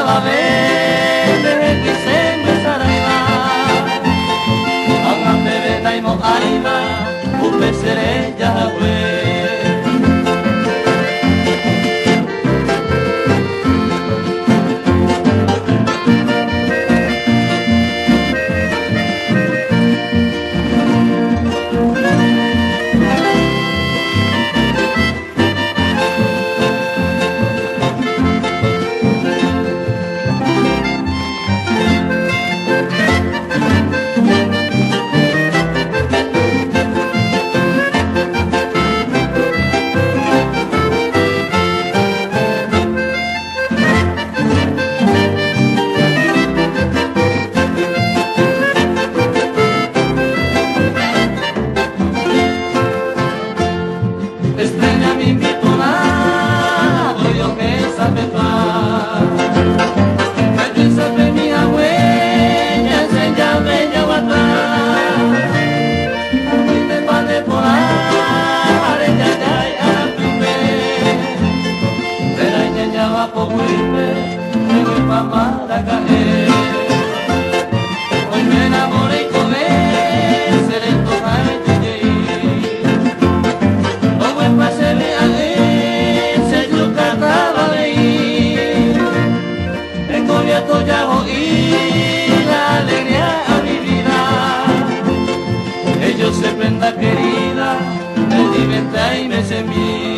la vez de que se me saraiba Angan bebe naimo aiba Upe sere Yahweh Para caer. Hoy me enamoré y con él seré totalmente no buen pase de ahí se yo cantaba de ir en Goliato ya oí la alegría a mi vida ellos se prenda querida me diventa y me semí